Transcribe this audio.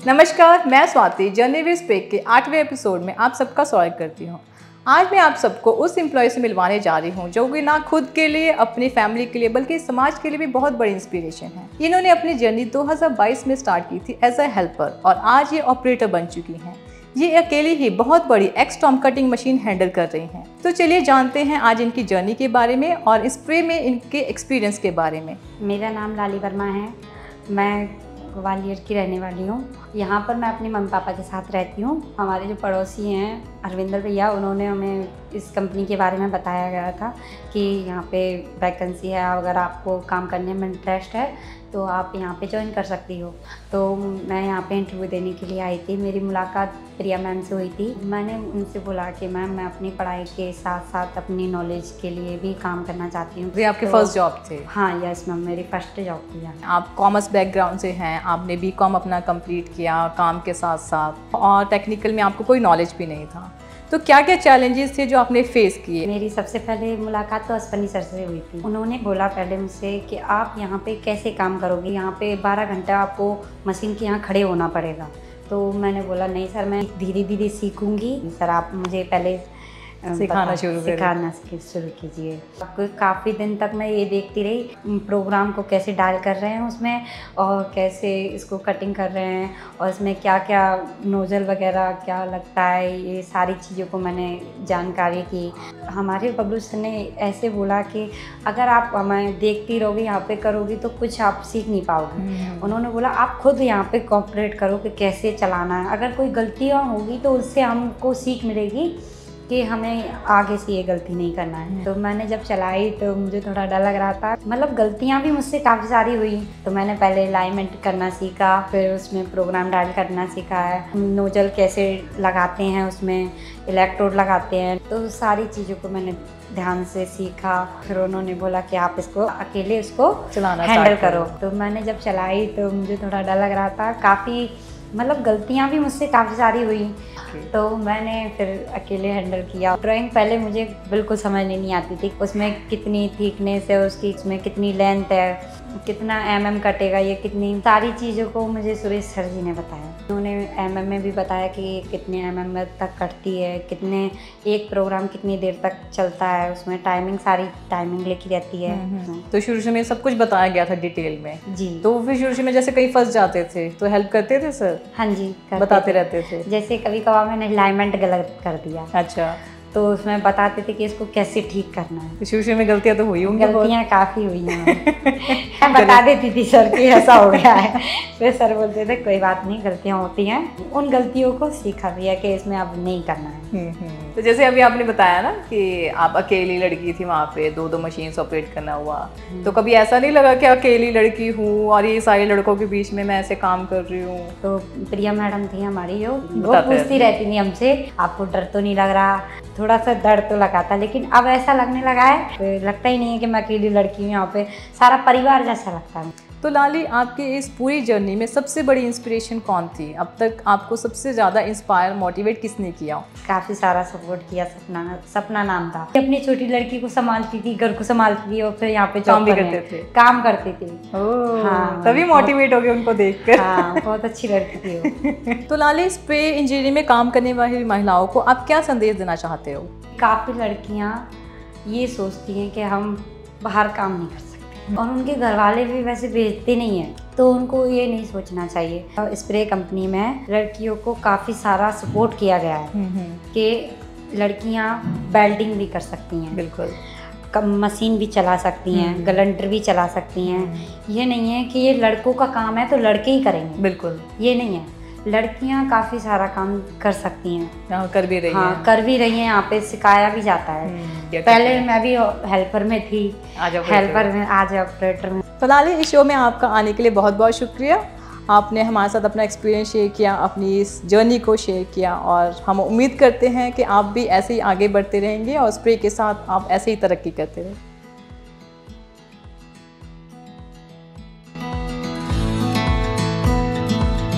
नमस्कार, मैं Swati journey with spec के 8वें एपिसोड में आप सबका स्वागत करती हूँ। आज मैं आप सबको उस एम्प्लॉय से मिलवाने जा रही हूँ जो कि ना खुद के लिए, अपनी फैमिली के लिए बल्कि समाज के लिए भी बहुत बड़ी इंस्पिरेशन है। इन्होंने अपनी जर्नी 2022 में स्टार्ट की थी एज अ हेल्पर और आज ये ऑपरेटर बन चुकी हैं। ये अकेली ही बहुत बड़ी एक्स-टॉम कटिंग मशीन हैंडल कर रही हैं। तो चलिए जानते हैं आज इनकी जर्नी के बारे में और स्प्रे में इनके एक्सपीरियंस के बारे में। मेरा नाम लाली वर्मा है। मैं ग्वालियर की रहने वाली हूँ। यहाँ पर मैं अपने मम्मी पापा के साथ रहती हूँ। हमारे जो पड़ोसी हैं अरविंदर भैया, उन्होंने हमें इस कंपनी के बारे में बताया गया था कि यहाँ पे वैकेंसी है, अगर आपको काम करने में इंटरेस्ट है तो आप यहाँ पे ज्वाइन कर सकती हो। तो मैं यहाँ पे इंटरव्यू देने के लिए आई थी। मेरी मुलाकात प्रिया मैम से हुई थी। मैंने उनसे बोला कि मैम मैं अपनी पढ़ाई के साथ साथ अपनी नॉलेज के लिए भी काम करना चाहती हूँ। ये आपके फर्स्ट जॉब थे? हाँ यस मैम, मेरी फर्स्ट जॉब थी। आप कॉमर्स बैकग्राउंड से हैं, आपने बीकॉम अपना कंप्लीट किया काम के साथ साथ और टेक्निकल में आपको कोई नॉलेज भी नहीं था। तो क्या क्या चैलेंजेस थे जो आपने फेस किए? मेरी सबसे पहले मुलाकात तो अस्पनी सर से हुई थी। उन्होंने बोला पहले मुझसे कि आप यहाँ पे कैसे काम करोगे, यहाँ पे 12 घंटा आपको मशीन के यहाँ खड़े होना पड़ेगा। तो मैंने बोला नहीं सर, मैं धीरे धीरे सीखूंगी। सर आप मुझे पहले सिखाना शुरू कीजिए। काफ़ी दिन तक मैं ये देखती रही प्रोग्राम को कैसे डायल कर रहे हैं उसमें और कैसे इसको कटिंग कर रहे हैं और इसमें क्या क्या नोजल वगैरह क्या लगता है, ये सारी चीज़ों को मैंने जानकारी की। हमारे बबलू सर ने ऐसे बोला कि अगर आप हमें देखती रहोगी यहाँ पे करोगी तो कुछ आप सीख नहीं पाओगे। उन्होंने बोला आप खुद यहाँ पे कोऑपरेट करो कि कैसे चलाना है। अगर कोई गलतियाँ होगी तो उससे हमको सीख मिलेगी कि हमें आगे से ये गलती नहीं करना है। तो मैंने जब चलाई तो मुझे थोड़ा डर लग रहा था, मतलब गलतियाँ भी मुझसे काफ़ी सारी हुई। तो मैंने पहले अलाइनमेंट करना सीखा, फिर उसमें प्रोग्राम डायल करना सीखा है, नोजल कैसे लगाते हैं, उसमें इलेक्ट्रोड लगाते हैं। तो सारी चीज़ों को मैंने ध्यान से सीखा। फिर उन्होंने बोला कि आप इसको अकेले इसको चलाना हैंडल करो। तो मैंने जब चलाई तो मुझे थोड़ा डर लग रहा था, काफ़ी मतलब गलतियाँ भी मुझसे काफ़ी सारी हुई। तो मैंने फिर अकेले हैंडल किया। ड्राइंग पहले मुझे बिल्कुल समझ नहीं आती थी, उसमें कितनी थिकनेस है उसकी, इसमें कितनी लेंथ है, कितना mm कटेगा, ये कितनी सारी चीज़ों को मुझे सुरेश सर जी ने बताया। उन्होंने mm में भी बताया कि कितने mm तक कटती है, कितने एक प्रोग्राम कितनी देर तक चलता है, उसमें टाइमिंग सारी टाइमिंग लिखी रहती है। तो शुरू में सब कुछ बताया गया था डिटेल में जी। तो फिर शुरू में जैसे कहीं फंस जाते थे तो हेल्प करते थे सर? हाँ जी, बताते रहते थे। जैसे कभी कभार मैंने अलाइनमेंट गलत कर दिया, अच्छा, तो उसमें बताते थे कि इसको कैसे ठीक करना है। तो शुरू में गलतियाँ तो हुई होंगी? गलतियाँ काफ़ी हुई हैं। मैं बता देती थी सर कि ऐसा हो गया है, फिर सर बोलते थे कोई बात नहीं, गलतियाँ होती हैं। उन गलतियों को सीखा भी है कि इसमें अब नहीं करना है। तो जैसे अभी आपने बताया ना कि आप अकेली लड़की थी, वहाँ पे दो मशीन्स ऑपरेट करना हुआ, तो कभी ऐसा नहीं लगा कि अकेली लड़की हूँ और ये सारे लड़कों के बीच में मैं ऐसे काम कर रही हूँ? तो प्रिया मैडम थी हमारी, जो वो पूछती रहती थी हमसे आपको डर तो नहीं लग रहा? थोड़ा सा डर तो लगा था, लेकिन अब ऐसा लगने लगा है तो लगता ही नहीं है कि मैं अकेली लड़की हूँ, यहाँ पे सारा परिवार जैसा लगता है। तो लाली, आपकी इस पूरी जर्नी में सबसे बड़ी इंस्पिरेशन कौन थी? अब तक आपको सबसे ज़्यादा इंस्पायर मोटिवेट किसने किया? काफ़ी सारा सपोर्ट किया। सपना नाम था। अपनी छोटी लड़की को संभालती थी, घर को संभालती थी और फिर यहाँ पे काम भी करते थे? काम करती थी। हाँ, तभी मोटिवेट हो गए उनको देखकर। हाँ, बहुत अच्छी लड़की थी वो। तो लाली, स्प्रे इंजीनियरिंग में काम करने वाली महिलाओं को आप क्या संदेश देना चाहते हो? काफ़ी लड़कियाँ ये सोचती हैं कि हम बाहर काम नहीं कर सकते और उनके घर वाले भी वैसे भेजते नहीं हैं, तो उनको ये नहीं सोचना चाहिए। स्प्रे कंपनी में लड़कियों को काफ़ी सारा सपोर्ट किया गया है कि लड़कियां वेल्डिंग भी कर सकती हैं, बिल्कुल मशीन भी चला सकती हैं, ग्राइंडर भी चला सकती हैं। ये नहीं है कि ये लड़कों का काम है तो लड़के ही करेंगे, बिल्कुल ये नहीं है। लड़कियां काफ़ी सारा काम कर सकती हैं, कर भी रही हैं। कर भी रही हैं, यहाँ पे सिखाया भी जाता है। पहले मैं भी हेल्पर में थी, हेल्पर में आज ऑपरेटर में। तो लाली, इस शो में आपका आने के लिए बहुत बहुत शुक्रिया। आपने हमारे साथ अपना एक्सपीरियंस शेयर किया, अपनी इस जर्नी को शेयर किया और हम उम्मीद करते हैं कि आप भी ऐसे ही आगे बढ़ते रहेंगे और स्प्रे के साथ आप ऐसे ही तरक्की करते रहें।